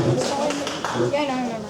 Yeah, no, I remember.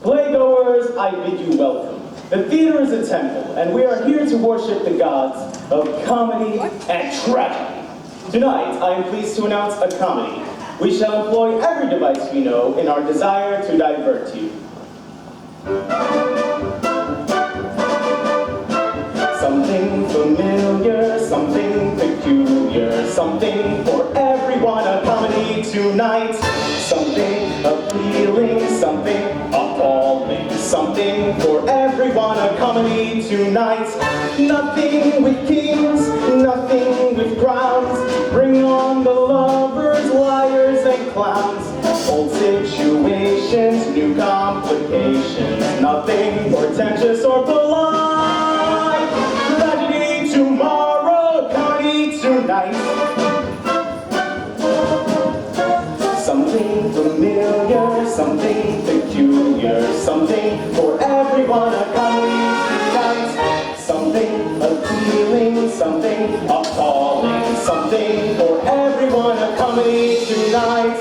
Playgoers, I bid you welcome. The theater is a temple, and we are here to worship the gods of comedy and tragedy. Tonight, I am pleased to announce a comedy. We shall employ every device we know in our desire to divert you. Something familiar, something peculiar, something for everyone, a comedy tonight. Something appealing, something appalling, something for everyone, a comedy tonight. Nothing with kings, nothing with crowns. Bring on the lovers, liars, and clowns. Old situations, new complications. Nothing portentous or polite. Tragedy tomorrow, comedy tonight. Something familiar, something peculiar, something for everyone, a comedy tonight. Something appealing, something appalling, something for everyone, a comedy tonight.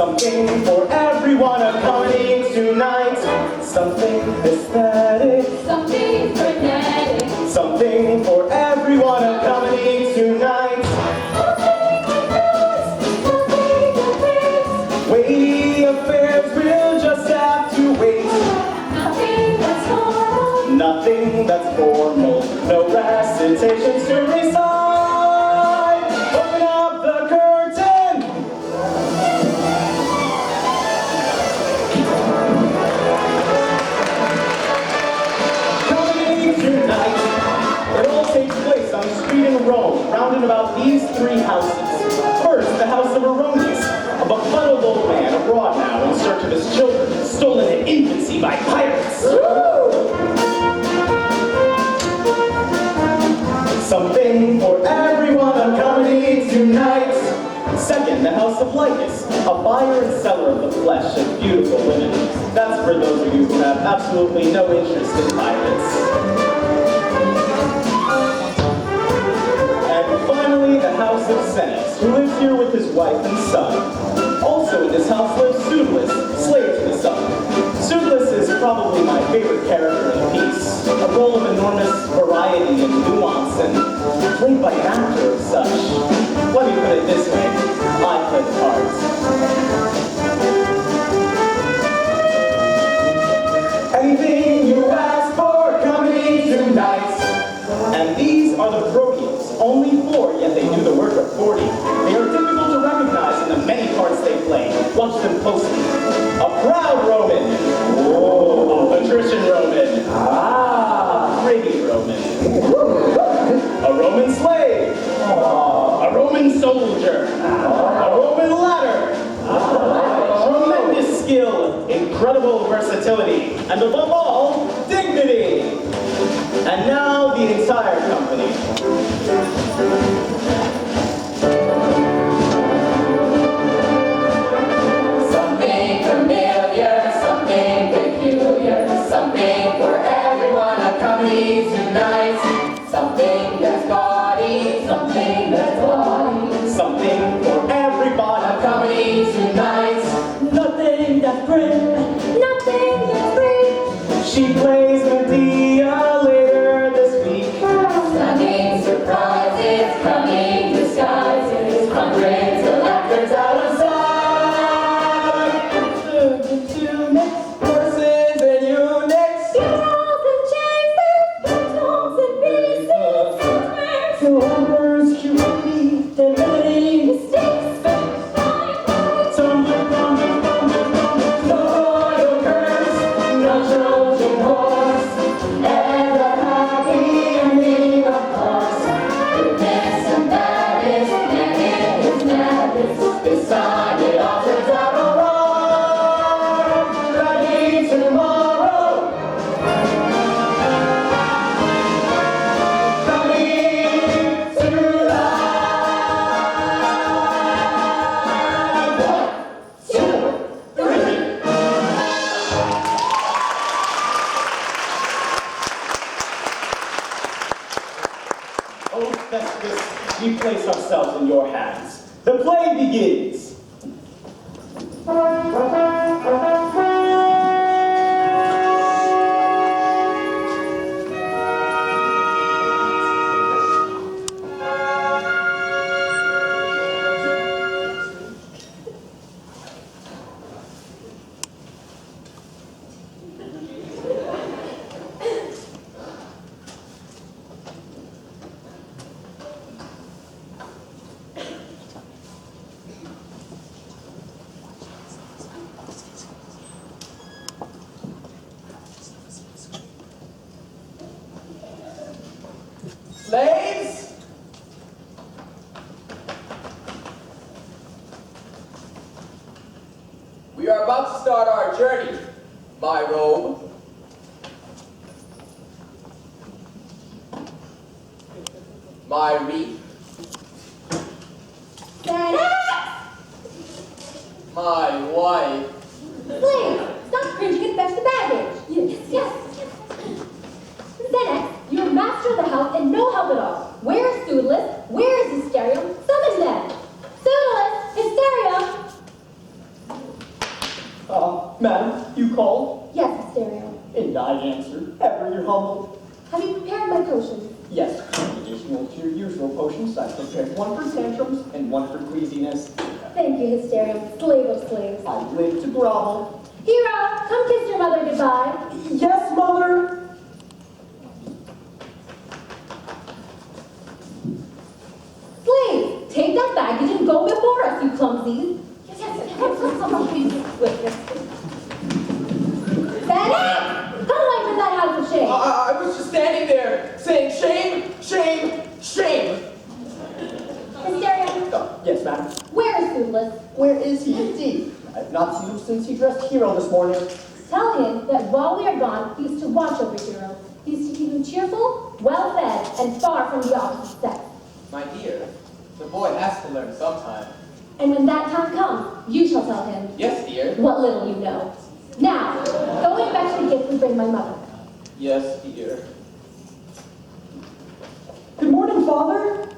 Something for everyone, a comedy tonight. Something aesthetic. Something frenetic. Something for everyone, a comedy tonight. Weighty affairs, we'll just have to wait. Nothing that's normal. Nothing that's formal. No recitations to recite. Open up the curtain. Comedy tonight. It all takes place on a street in Rome, rounded about these three houses. First, the house of Erroneus, a befuddled old man abroad now in search of his children, stolen in infancy by pirates. Something for everyone, a comedy tonight. Second, the house of Lycus, a buyer and seller of the flesh of beautiful women. That's for those of you who have absolutely no interest in pirates. And finally, the house of Senex, who lives here with his wife and son. Also in this house lives Pseudolus, slave to the sun. Pseudolus is probably my favorite character in the piece, a role of enormous variety and nuance, and played by an actor of such. Let me put it this way, I play the part. Anything you ask for, comedy tonight. And these are the Proteans, only 4, yet they do the work of 40. They are difficult to recognize in the many parts they play. Watch them closely. A proud Roman. Oh, patrician Roman. Ah, a pretty Roman. A Roman slave. A Roman soldier. A Roman ladder. Tremendous skill, incredible versatility, and above all, dignity. And now the entire company. Something familiar, something peculiar, something for everyone, a comedy tonight. Something that's gaudy, something that's bawdy. Something for everybody. A comedy tonight. Nothing that's grim. Nothing that's free. She plays Medea later this week. Stunning surprises, cunning disguises, hundreds of actors out of sight. Tunics, horses and eunuchs. Funerals and chases, phantoms and pieces, Silver's cupidity and melody. mistakes, Tumbling, tumbling, tumbling, tumbling. no royal curse, no Trojan horse, and a happy ending, of course. Goodness and badness, and in his madness, this time it all turns out alright. Ready tomorrow, coming tonight. 1, 2, 3. Oh, Festus, we place ourselves in your hands. The play begins. Slaves? We are about to start our journey. My robe. My wreath. My wife. Slave, stop cringing and fetch the baggage. Yes. Xenex, you're master of the house and no help at all. Where is Pseudolus? Where is Hysterium? Summon them. Pseudolus, Hysterium. additional to your usual potions. I've prepared one for tantrums and one for queasiness. Thank you, Hysterium, slave of slaves. I live to grovel. Hero, come kiss your mother goodbye. Yes, mother! Slaves, take that baggage and go before us, you clumsies. Bennett, come away from that house of shame. I was just standing there saying shame, shame, shame. Hysterium, Yes, madam. where is Foodless? Where is he indeed? I've not seen him since he dressed hero this morning. Tell him that while we are gone, he is to watch over Hero. He is to keep him cheerful, well-fed, and far from the opposite sex. My dear, the boy has to learn sometime. And when that time comes, you shall tell him Yes, dear. what little you know. Now, go and fetch the gift we bring my mother. Yes, dear. Good morning, father.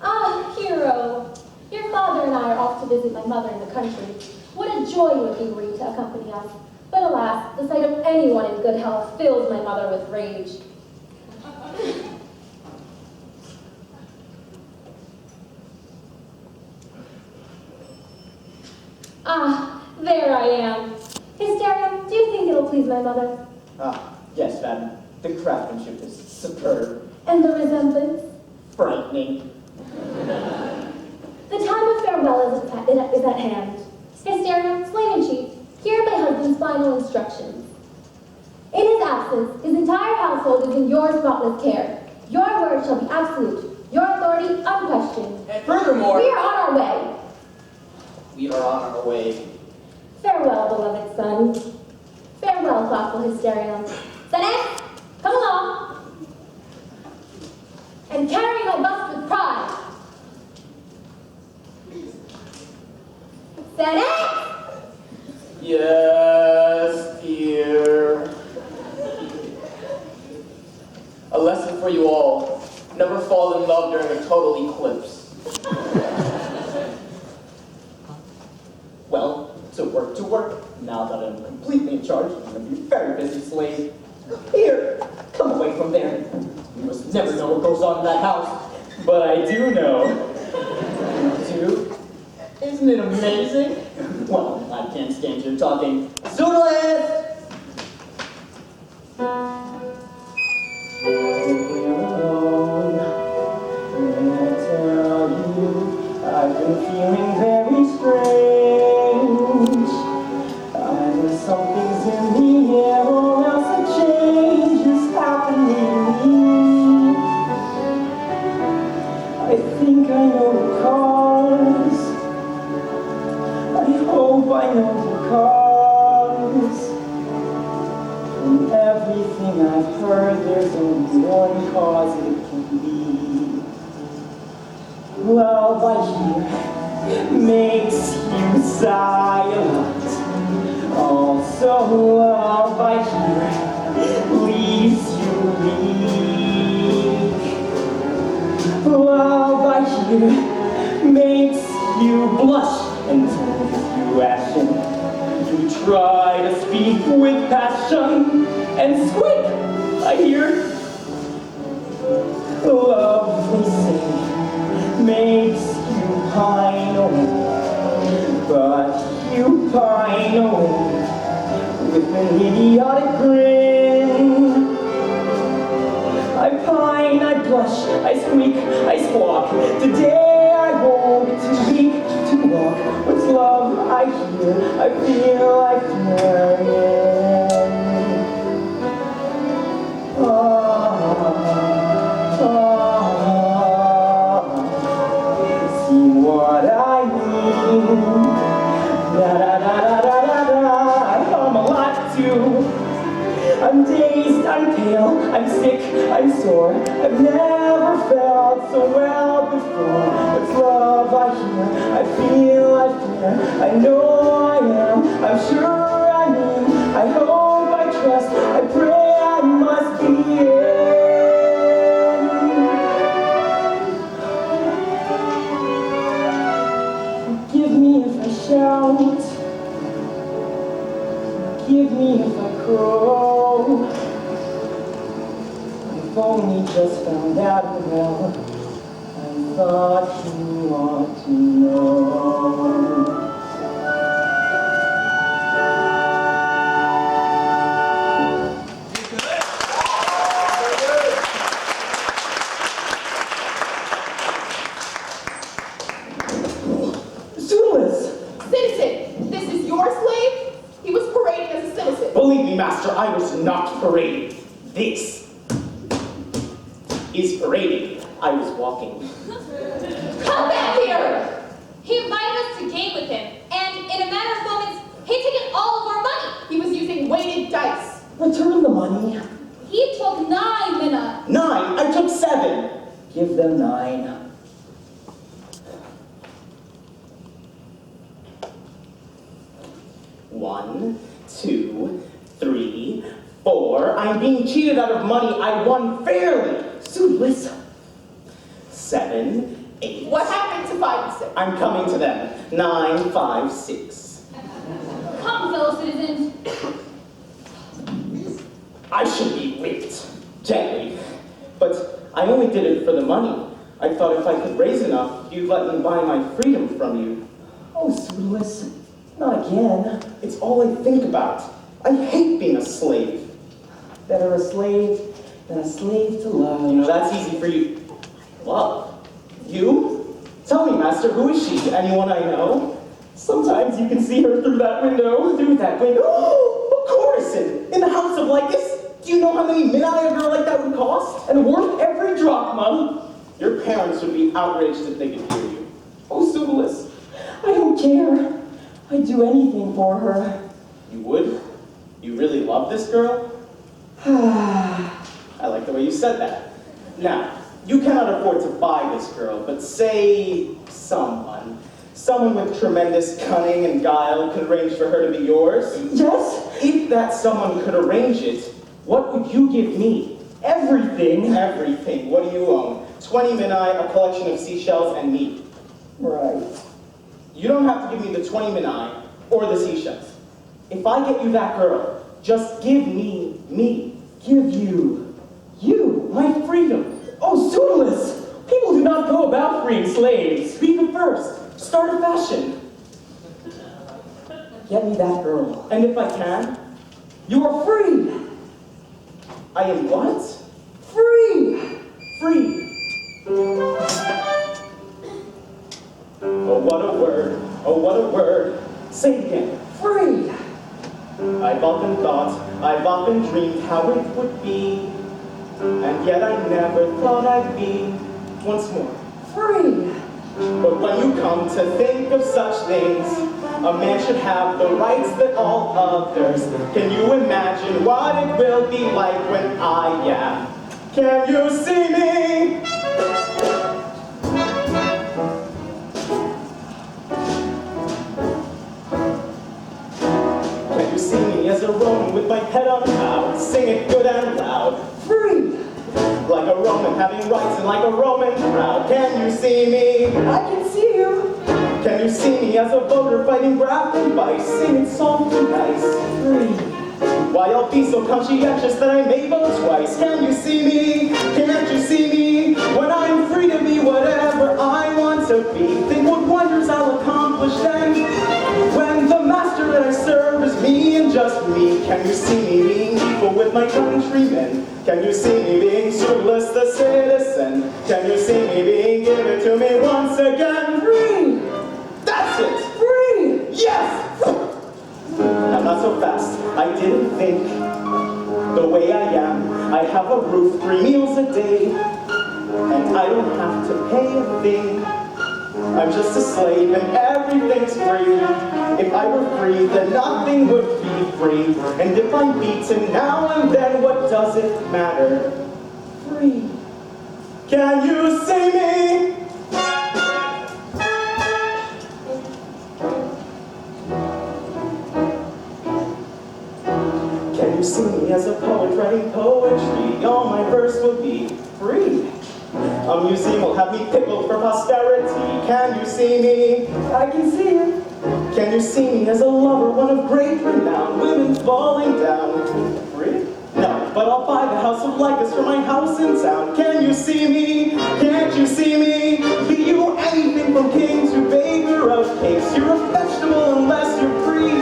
Ah, Hero, your father and I are off to visit my mother in the country. What a joy it would be were you to accompany us. But alas, the sight of anyone in good health fills my mother with rage. Ah, there I am. Hysterium, do you think it'll please my mother? Ah, yes, madam. The craftsmanship is superb. And the resemblance? Frightening. The time of farewell is at hand. Hysterium, slave-in-chief, here are my husband's final instructions. In his absence, his entire household is in your spotless care. Your word shall be absolute, your authority unquestioned. And furthermore, We are on our way. we are on our way. Farewell, beloved son. Farewell, thoughtful Hysterium. Senex, come along. And carry my bust with pride. Senex! Yes, dear. A lesson for you all. Never fall in love during a total eclipse. Well, to work. Now that I'm completely in charge, I'm going to be a very busy slave. Here, come away from there. You must never know what goes on in that house. But I do know. Dude, isn't it amazing? Well, I can't stand your talking. Zoodles! I've been feeling very strange. Either something's in the air or else a change is happening. I think I know the cause. I hope I know the cause. From everything I've heard, there's only one cause it can be. Love, I hear, makes you silent. Also, love, I hear, leaves you weak. Love, I hear, makes you blush and turns you ashen. You try to speak with passion and squeak, I hear. Love, they say, makes you pine away, but you pine away with an idiotic grin. I pine, I blush, I squeak, I squawk. Today I woke too weak to walk. What's love I hear, I feel like yearning. See what I mean? Da da da da da da da. I hum a lot too. I'm dazed, I'm pale, I'm sick, I'm sore. I've never felt so well before. It's love I hear, I feel, I fear. I know I am, I'm sure I mean. I hope, I trust, I pray I must be in. Forgive me if I shout. Forgive me if I crow. If only just found out about. I thought you ought to know. Citizen, this is your slave? He was parading as a citizen. Believe me, master, I was not parading. This is parading. I was walking. Come back here! He invited us to game with him, and in a matter of moments, he'd taken all of our money. He was using weighted dice. Return the money. He took 9 minna. 9. I took 7. Give them 9. One, 2, 3, 4. I'm being cheated out of money I won fairly. Suitless. 7, 8. What happened to 5 and 6? I'm coming to them. 9, 5, 6. Come, fellow citizens. I should be whipped gently, but I only did it for the money. I thought if I could raise enough, you'd let me buy my freedom from you. Oh, Suitless. Not again. It's all I think about. I hate being a slave. Better a slave than a slave to love. You know, that's easy for you. Love? You? Tell me, master, who is she? Anyone I know? Sometimes you can see her through that window. Through that window? Oh, of course! In the house of Lycus? Do you know how many minai a girl like that would cost? And worth every drachma. Your parents would be outraged if they could hear you. Oh, Suitless. I don't care. I'd do anything for her. You would? You really love this girl? I like the way you said that. Now, you cannot afford to buy this girl, but say someone with tremendous cunning and guile could arrange for her to be yours. Yes? If that someone could arrange it, what would you give me? Everything. Everything. What do you own? 20 minai, a collection of seashells, and meat. Right. You don't have to give me the 20 minai or the seashells. If I get you that girl, just give me me. Give you. You. My freedom. Oh, Suitless. People do not go about freeing slaves. Be the first. Start a fashion. Get me that girl. And if I can, You are free. I am what? Free. Free. Oh, what a word. Oh, what a word. Say it again. Free. I've often thought, I've often dreamed how it would be, and yet I never thought I'd be once more. Free. But when you come to think of such things, a man should have the rights that all others. Can you imagine what it will be like when I am? Can you see me? Can you see me as a Roman with my head on high? Sing it good and loud. Free. Like a Roman having rights and like a Roman proud. Can you see me? I can see you. Can you see me as a voter fighting graft and vice? Sing it soft and nice. Free. Why I'll be so conscientious that I may vote twice. Can you see me? Can't you see me? When I'm free to be whatever I want to be. Think what wonders I'll accomplish then. When the master that I serve is me and just me. Can you see me being equal with my countrymen? Can you see me being Suitless the citizen? Can you see me being given to me once again? Free. That's it! Free. Yes! Now, not so fast. I didn't think the way I am. I have a roof, 3 meals a day, and I don't have to pay a thing. I'm just a slave and everything's free. If I were free, then nothing would be free. And if I'm beaten now and then, what does it matter? Free. Can you see me? Can you see me as a poet writing poetry? All my verse will be free. A museum will have me pickled for posterity. Can you see me? I can see you. Can you see me as a lover, one of great renown? Women falling down. Free? No, but I'll buy the house of Lycus for my house in town. Can you see me? Can't you see me? Be you anything from king to baker of cakes? You're a vegetable unless you're free.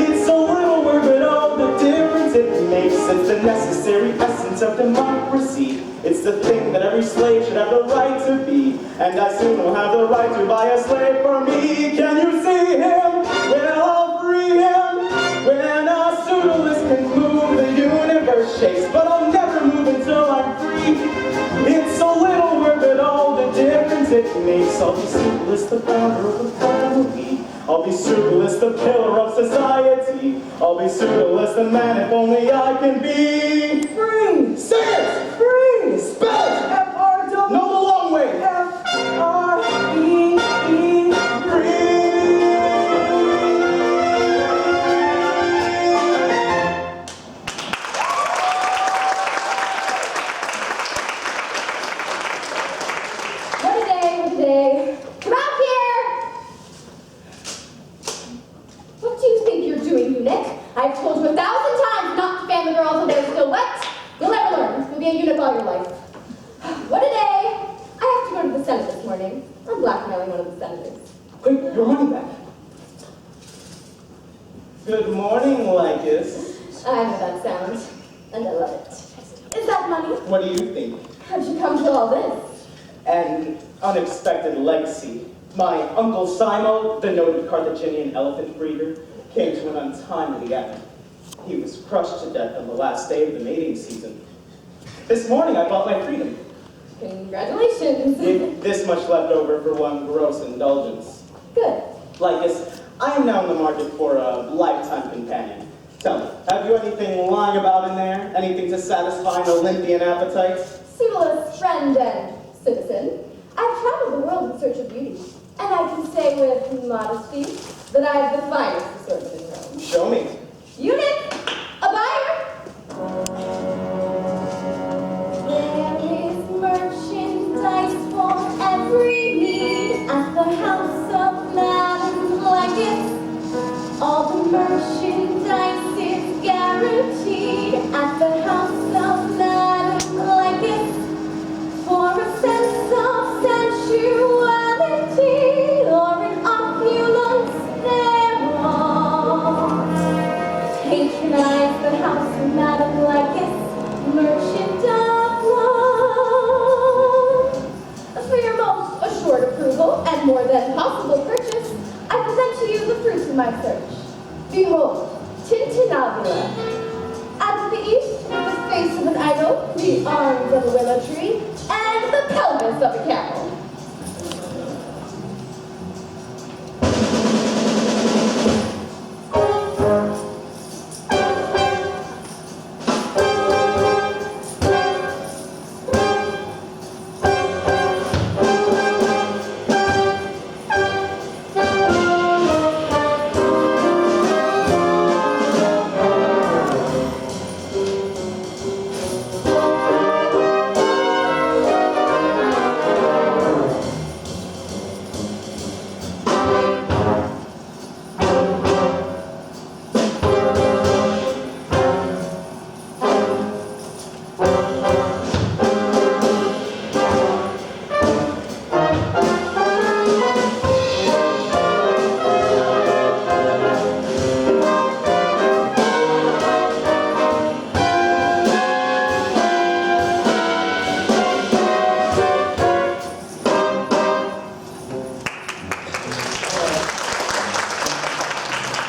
It's a little word, but oh, the difference it makes. It's the necessary essence of democracy. It's the thing that every slave should have the right to be. And I soon will have the right to buy a slave for me. Can you see him? Well, I'll free him. When a pseudolist can move, the universe shakes. But I'll never move until I'm free. It's a little word, but all the difference it makes. I'll be pseudolist, the founder of the family. I'll be pseudolist, the pillar of society. I'll be pseudolist, the man if only I can be free. Say it! Free! Spell it! F-R-W. No, the long way. F-R-E-E. Free! What a day, what a day. Come out here! What do you think you're doing, eunuch? I've told you 1,000 times not to fan the girls when they're still wet. You'll never learn. You'll be a eunuch all your life. What a day! I have to go to the Senate this morning. I'm blackmailing one of the senators. Quick, your money back. Good morning, Lycus. I know that sound, and I love it. Is that money? What do you think? How'd you come to all this? An unexpected legacy. My Uncle Simo, the noted Carthaginian elephant breeder, came to an untimely end. He was crushed to death on the last day of the mating season. This morning I bought my freedom. Congratulations. With this much left over for one gross indulgence. Good. Lycus, I am now in the market for a lifetime companion. Tell me, have you anything lying about in there? Anything to satisfy an Olympian appetite? Civilist friend and citizen, I've traveled the world in search of beauty, and I can say with modesty that I have the finest assortment in Rome. Show me. Eunuch, a buyer! There is merchandise for every need at the house of Madame Lycus. All the merchandise is guaranteed at the house of Madame Lycus. For a sense of sensuality or an opulence thereof, patronize the house of Madame Lycus, merchant of love. For your most assured approval and more than possible purchase, I present to you the fruits of my search. Behold, Tintinnabula. At the east, the face of an idol, the arms of a willow tree, and the pelvis of a camel.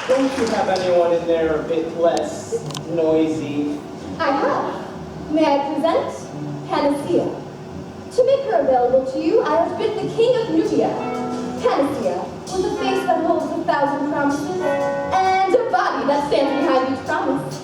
Don't you have anyone in there a bit less noisy? I have. May I present Panacea? To make her available to you, I have bid the king of Nubia. Panacea, with a face that holds 1,000 promises, and a body that stands behind each promise.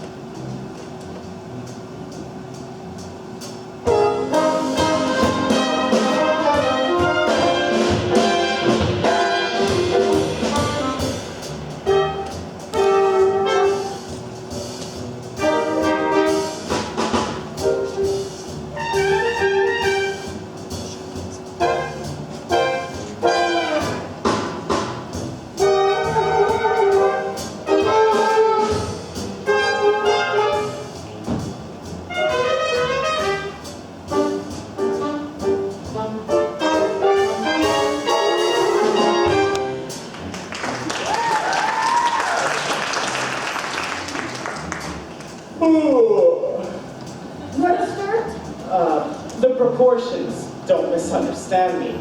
good proportions. Don't misunderstand me.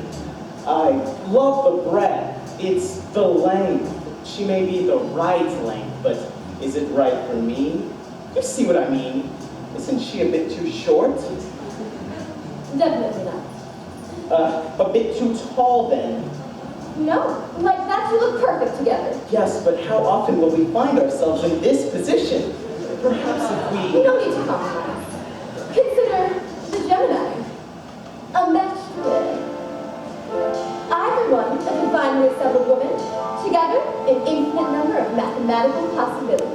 I love the breadth. It's the length. She may be the right length, but is it right for me? You see what I mean? Isn't she a bit too short? Definitely not. A bit too tall then? No, like that you look perfect together. Yes, but how often will we find ourselves in this position? Perhaps if You we... don't need to compromise. Consider the Gemini. A match pair. Either one, a divinely assembled woman, together an infinite number of mathematical possibilities.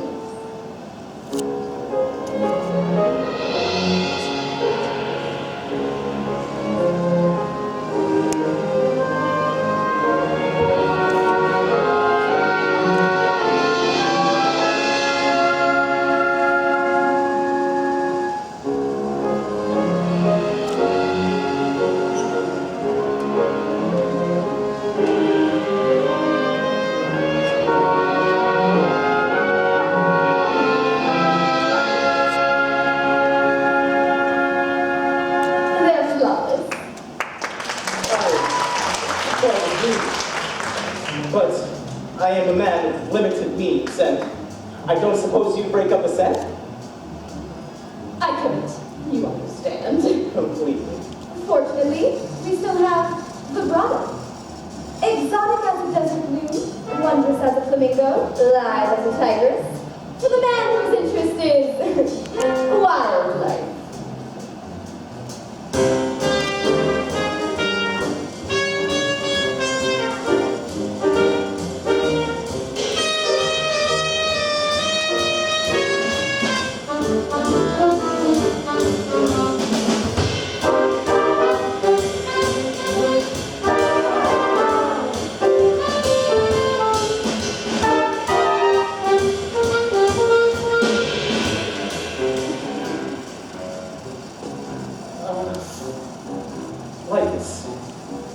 They're flawless. But I am a man with limited means, and I don't suppose you break up a set? I couldn't. You understand. Completely. Fortunately, we still have the brother. Exotic as a desert bloom, wondrous as a flamingo, lithe as a tigress. To the man whose interest is wildlife. Life is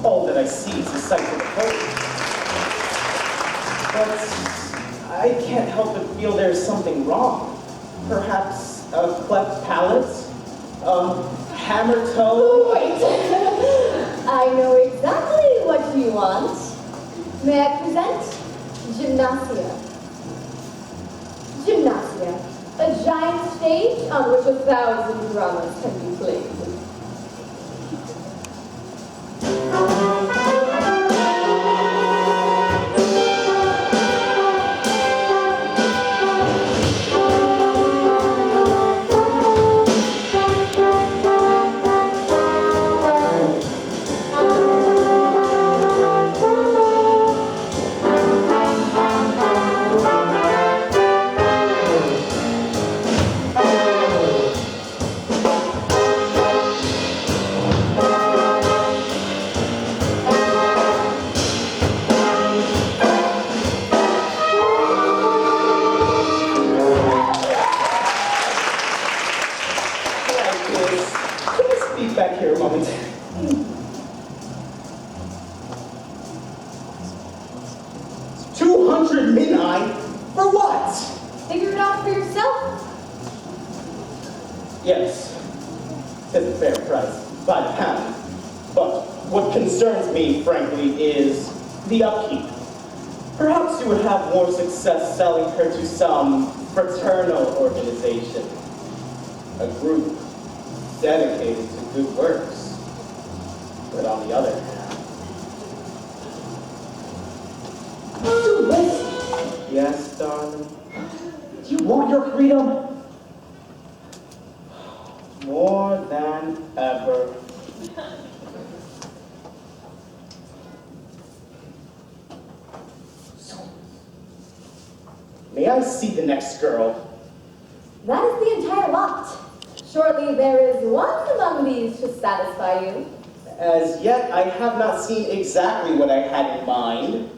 all that I see is a sight for the cold. But I can't help but feel there's something wrong. Perhaps a cleft palate? A hammer toe? Wait! I know exactly what you want. May I present Gymnasia? Gymnasia, a giant stage on which 1,000 dramas can be played. Can I speak back here a moment? $200 minai? For what? Figure it out for yourself. Yes, it's a fair price, by the pound. But what concerns me, frankly, is the upkeep. Perhaps you would have more success selling her to some fraternal organization, a group dedicated to good works. But on the other hand, yes, darling, Do you want your freedom? more than ever. May I see the next girl? That is the entire lot. Surely there is one among these to satisfy you. As yet, I have not seen exactly what I had in mind.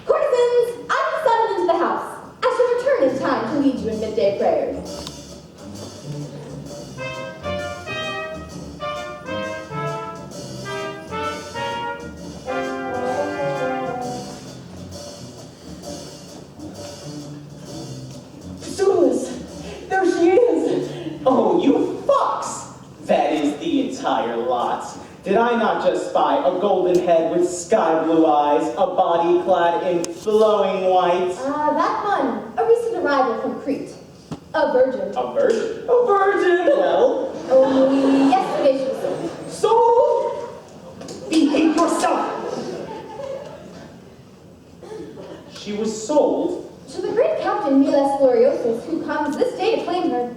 Courtesans, I will settle into the house. I shall return in time to lead you in midday prayers. Pseudolus! There she is! Oh, you fox! That is the entire lot. Did I not just spy a golden head with sky blue eyes, a body clad in flowing white? That one. A recent arrival from Crete. A virgin. A virgin? A virgin! Well, Only yesterday she was sold. Sold! Behave yourself! she was sold. To the great Captain Miles Gloriosus, who comes this day to claim her.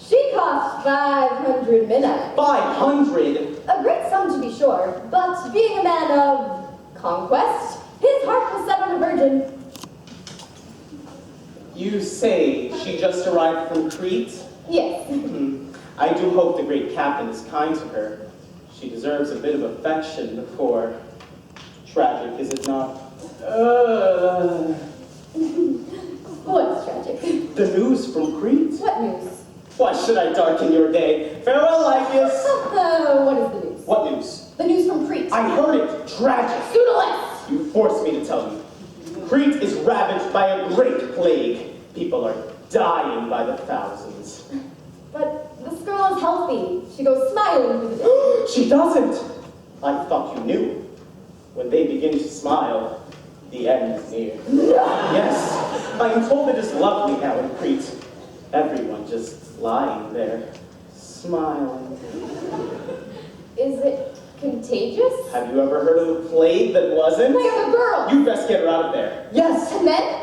She cost 500 minae. 500? A great sum to be sure, but being a man of conquest, his heart was set on a virgin. You say she just arrived from Crete? Yes. I do hope the great captain is kind to her. She deserves a bit of affection before. Tragic, is it not? What's tragic? The news from Crete? What news? Why should I darken your day? Farewell, Lycus! What is the news? What news? The news from Crete. I heard it! Tragic! Pseudolus! You forced me to tell you. Crete is ravaged by a great plague. People are dying by the thousands. But this girl is healthy. She goes smiling through the day. She doesn't! I thought you knew. When they begin to smile, the end is near. Yes, I am told it is lovely now in Crete. Everyone just lying there, smiling. Is it contagious? Have you ever heard of a plague that wasn't? I am a girl! You best get her out of there. Yes, And then?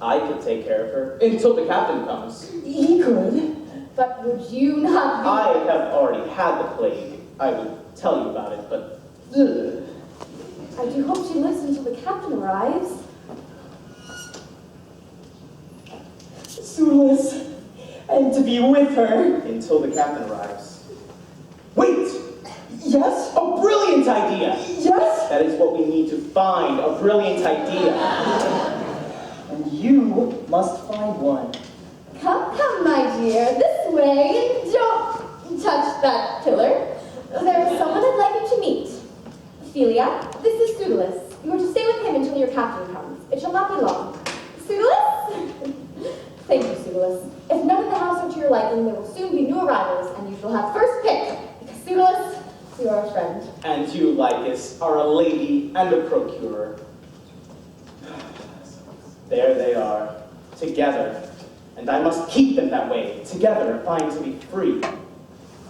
I could take care of her until the captain comes. he could. But would you not be... I have already had the plague. I would tell you about it, but ugh. I do hope she lives until the captain arrives. Pseudolus, and to be with her. Until the captain arrives. Wait! Yes? A brilliant idea! Yes? That is what we need to find, a brilliant idea. And you must find one. Come, come, my dear, this way. Don't touch that pillar. There is someone I'd like you to meet. Ophelia, this is Pseudolus. You are to stay with him until your captain comes. It shall not be long. Pseudolus? Thank you, Pseudolus. If none of the house are to your liking, there will soon be new arrivals, and you shall have first pick. Because Pseudolus, you are a friend. And you, Lycus, are a lady and a procurer. There they are, together. And I must keep them that way, together, if I am to be free.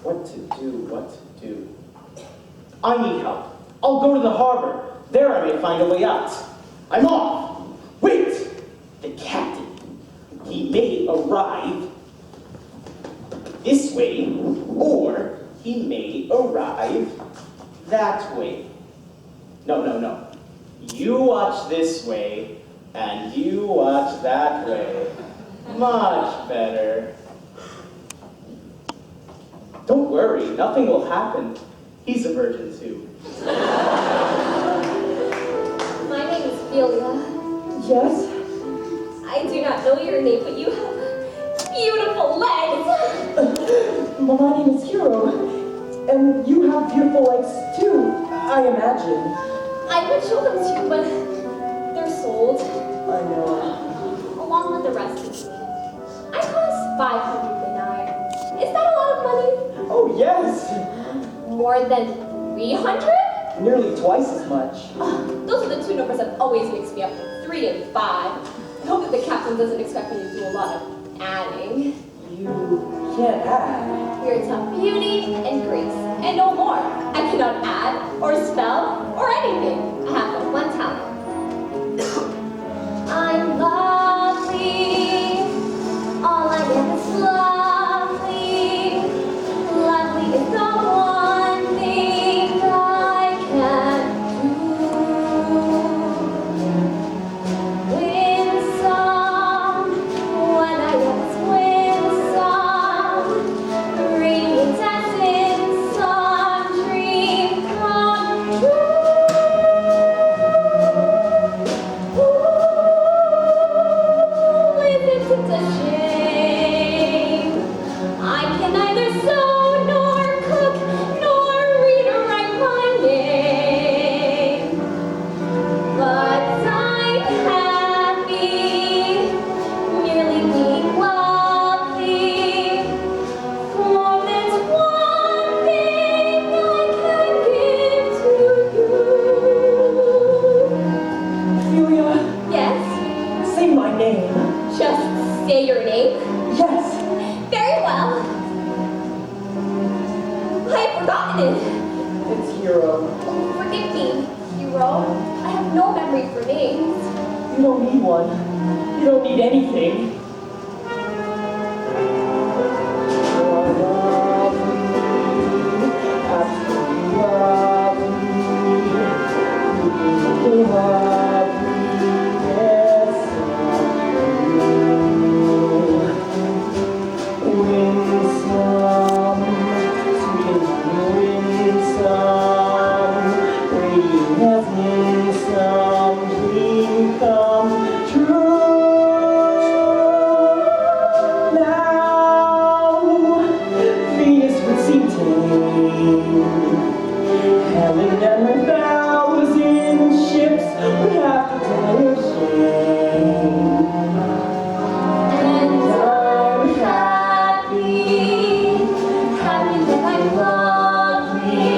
What to do, what to do? I need help. I'll go to the harbor. There I may find a way out. I'm off. Wait! The captain. He may arrive this way, or he may arrive that way. No, no, no. You watch this way, and you watch that way. Much better. Don't worry, nothing will happen. He's a virgin too. My name is Ophelia. Yes? I do not know your name, but you have beautiful legs. My name is Hero. And you have beautiful legs too, I imagine. I would show them to you, but they're sold, I know. along with the rest of me. I cost 500 denarii. Is that a lot of money? Oh, yes! More than 300? Nearly twice as much. Those are the two numbers that always makes me up 3 and 5. I hope that the captain doesn't expect me to do a lot of adding. You can't add. Words have beauty and grace, and no more. I cannot add, or spell, or anything. I have but one talent. I'm lovely. All I am is lovely. Lovely is the one thing I can do. Winsome, when I am winsome. Radiant as in some dream come true. hero. Oh, forgive me, hero. I have no memory for names. You don't need one. You don't need anything. You're lovely, absolutely lovely, yes, winsome, sweet and winsome, radiant as winsome, dream come true. Now, Venus would seem tame. Helen and her thousand ships would have to die of shame. And I'm happy, happy that I'm lovely.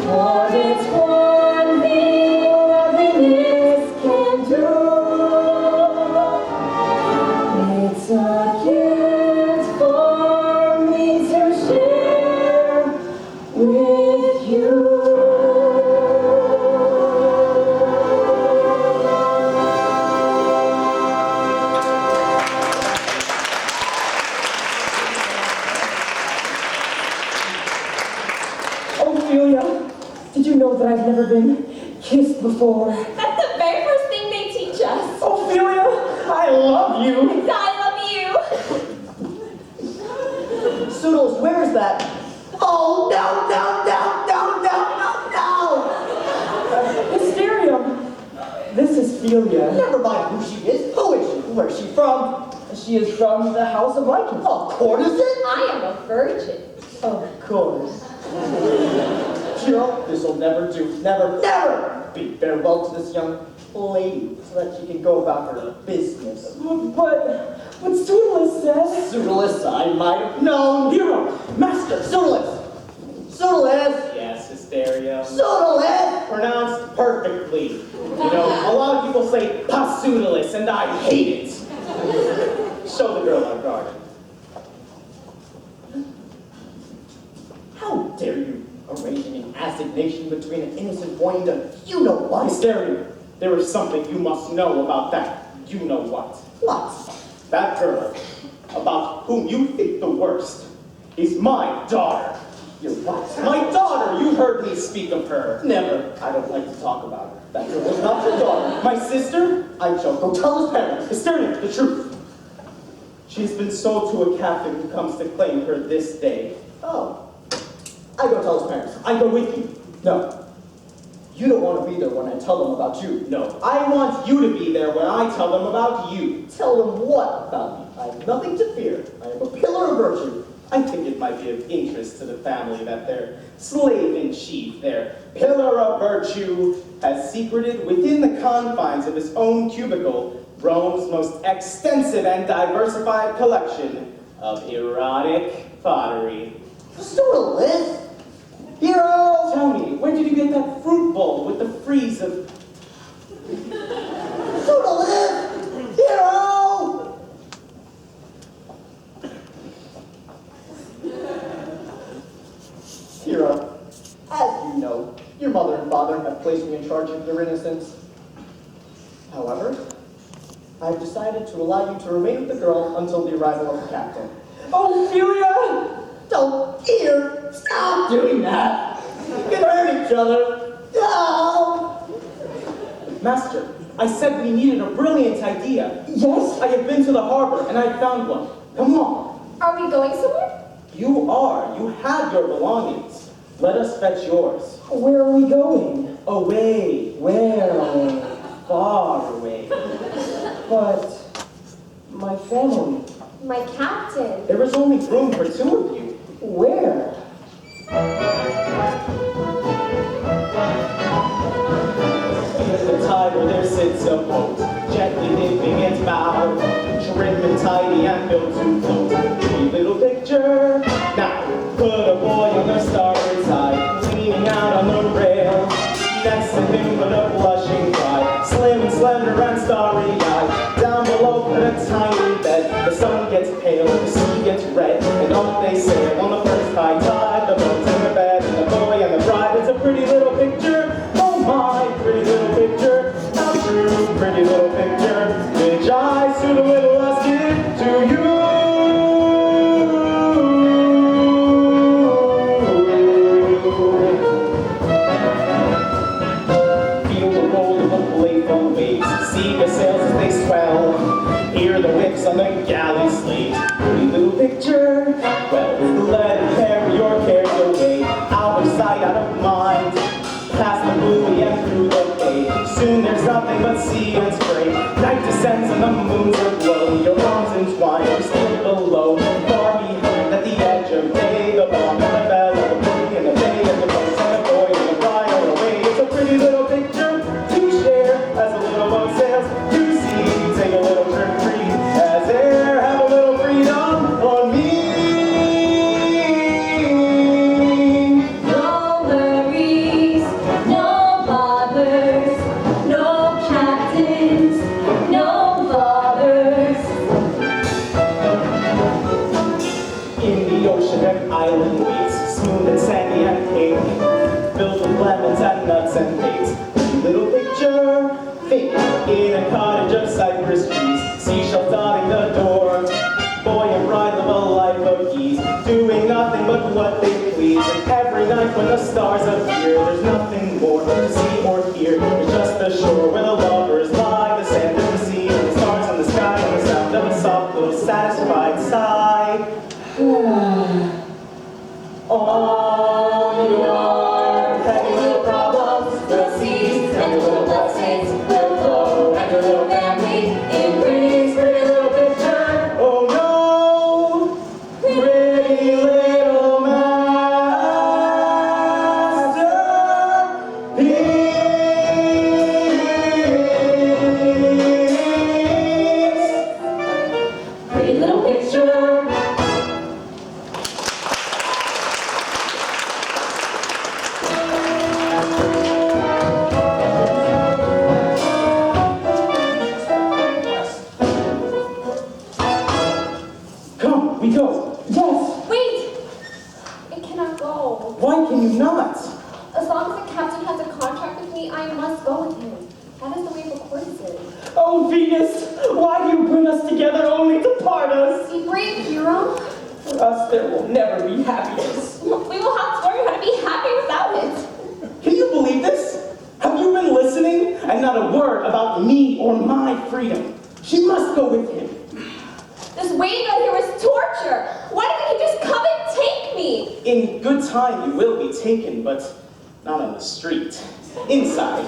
For it's one thing loveliness can do. It's a gift for me to share with you. Ophelia, did you know that I've never been kissed before? That's the very first thing they teach us. Ophelia, I love you. And I love you. Soodles, where is that? Oh, no, no, no, no, no, no, no! Hysterium. This is Ophelia. Never mind who she is. Who is she? Where's she from? She is from the House of Lycans. A courtesan? I am a virgin. Of course. You know, this'll never do. Never, never bid farewell to this young lady so that she can go about her business. But Soodles says... Pseudolus, I might have known. Hero! Master! Pseudolus! Pseudolus! Yes, Hysteria. Pseudolus! Pronounced perfectly. You know, a lot of people say Pseudolus, and I hate it. Show the girl our garden. How dare you arrange an assignation between an innocent boy and a you-know-what? Hysteria, there is something you must know about that you-know-what. What? That girl, about whom you think the worst, is my daughter. Your what? My daughter, you heard me speak of her. Never. I don't like to talk about her. That girl was not your daughter. My sister? I shall go tell his parents. Hysteria, the truth. She's been sold to a captain who comes to claim her this day. Oh. I go tell his parents. I go with you. No. You don't want to be there when I tell them about you. No, I want you to be there when I tell them about you. Tell them what about me? I have nothing to fear. I am a pillar of virtue. I think it might be of interest to the family that their slave-in-chief, their pillar of virtue, has secreted within the confines of his own cubicle Rome's most extensive and diversified collection of erotic pottery. Pseudolus! Hero! Tell me, where did you get that fruit bowl with the frieze of... Pseudolus! Hero! Hero, as you know, your mother and father have placed me in charge of your innocence. However, I've decided to allow you to remain with the girl until the arrival of the captain. Ophelia! Don't here! Stop doing that! You can hurt each other! No! Master, I said we needed a brilliant idea. Yes? I have been to the harbor and I found one. Come on. Are we going somewhere? You are. You have your belongings. Let us fetch yours. Where are we going? Away. Where away? Far away. But my family, My captain. There is only room for two of you. where? At the tide where there sits a boat, gently dipping its bow, trim and tidy and built to float. Pretty little picture. Now, put a boy on the starboard side, leaning out on the rail. Next to him, put a blushing bride, slim and slender and starry-eyed. Down below, put a tiny bed. The sun gets pale, the sea gets red, and off they sail on the first high tide. The boat's in the bed, and the boy and the bride is starry night when the stars appear. There's nothing more to see or hear. There's just the shore where the lovers lie, the sand and the sea, and the stars in the sky, and the sound of a soft little satisfied sigh. On your petty little problems will cease, and your little blessings will flow, and your little family increase. Pretty little picture, oh no, pretty little masterpiece. Pretty little picture. Come, we go. Yes. Wait! I cannot go. Why can you not? As long as the captain has a contract with me, I must go with him. That is the way the courtesy. Oh, Venus, why do you bring us together only to part us? Be brave, hero. For us, there will never be happiness. We will have to learn how to be happy without it. Can you believe this? Have you been listening? And not a word about me or my freedom. She must go with him. This waiting out here was torture. Why didn't he just come and take me? In good time, you will be taken, but not on the street. Inside.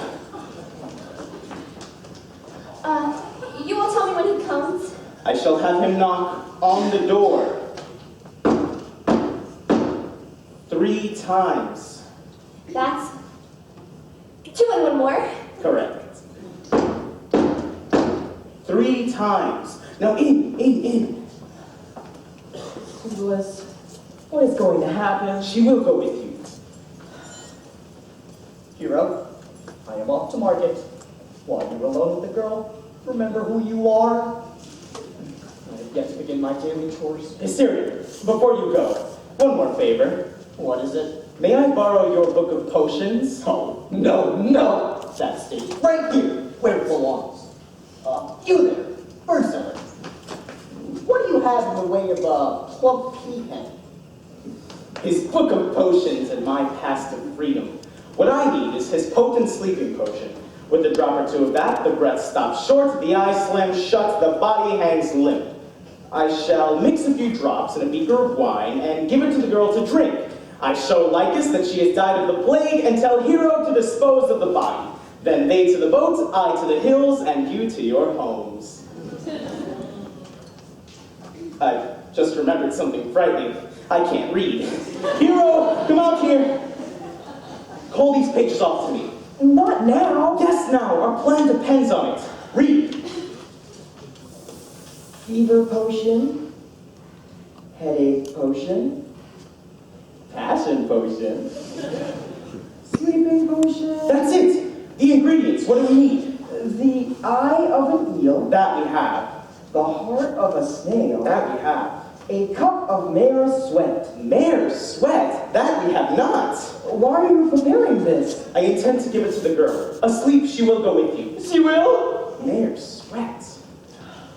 You will tell me when he comes? I shall have him knock on the door 3 times. That's 2 and 1 more. Correct. 3 times. Now in. Susan, what is going to happen? She will go with you. Hero, I am off to market. While you're alone with the girl, remember who you are. I have yet to begin my daily chores. Hysteria, before you go, one more favor. What is it? May I borrow your book of potions? Oh, no. That stays right here where it belongs. You there, bird seller. What do you have in the way of a plump peahen? His book of potions and my past of freedom. What I need is his potent sleeping potion. With a drop or 2 of that, the breath stops short, the eye slams shut, the body hangs limp. I shall mix a few drops in a beaker of wine and give it to the girl to drink. I show Lycus that she has died of the plague and tell Hero to dispose of the body. Then they to the boat, I to the hills, and you to your homes. I just remembered something frightening. I can't read. Hero, come out here. Call these pages off to me. Not now. Yes, now. Our plan depends on it. Read. Fever potion, headache potion, Passion potion. sleeping potion, That's it. The ingredients. What do we need? the eye of an eel, That we have. the heart of a snail, That we have. a cup of mare's sweat. Mare's sweat. That we have not. Why are you preparing this? I intend to give it to the girl. Asleep, she will go with you. She will? Mare's sweat.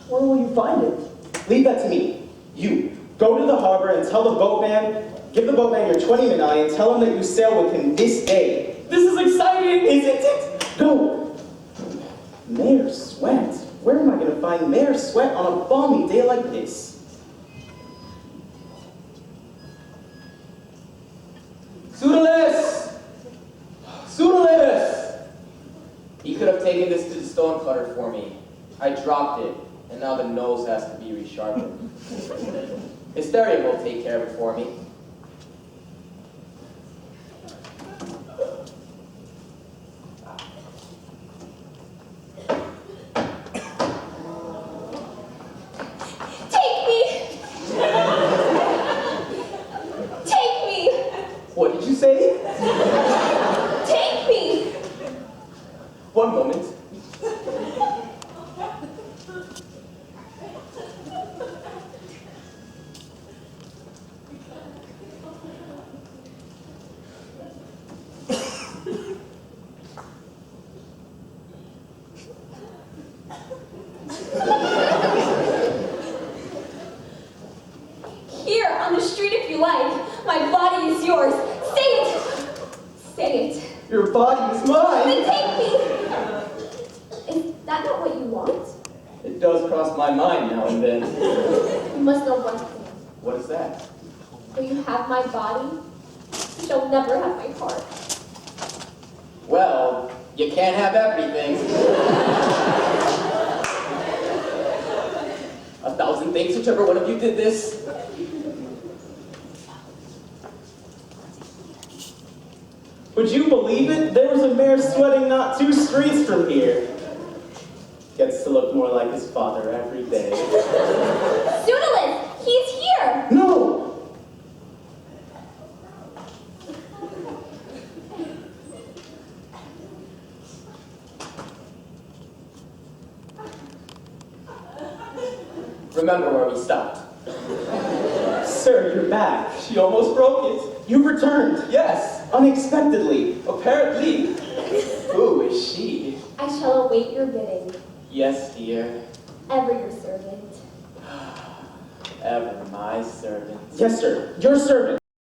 Where will you find it? Leave that to me. You. Go to the harbor and tell the boatman, give the boatman your 20 minae and tell him that you sail with him this day. This is exciting! Isn't it? Go. Mare's sweat. Where am I going to find mare's sweat on a balmy day like this? Pseudolis! Pseudolis! He could have taken this to the stone cutter for me. I dropped it, and now the nose has to be resharpened. Hysteria will take care of it for me. Take me! Take me! What did you say? Take me! One moment. Here, on the street if you like. My body is yours. Say it Your body is mine. Then take me! Is that not what you want? It does cross my mind now and then. You must know one thing. What is that? Though you have my body, you shall never have my heart. Well, you can't have everything. 1,000 things, whichever one of you did this. Would you believe it? There was a mare sweating not 2 streets from here. Gets to look more like his father every day. Pseudolus, he's here! No! Remember where we stopped. Sir, you're back. She almost broke it. You returned. Yes, Unexpectedly. apparently. Who is she? I shall await your bidding. Yes, dear. Ever your servant. Ever my servant. Yes, sir. Your servant.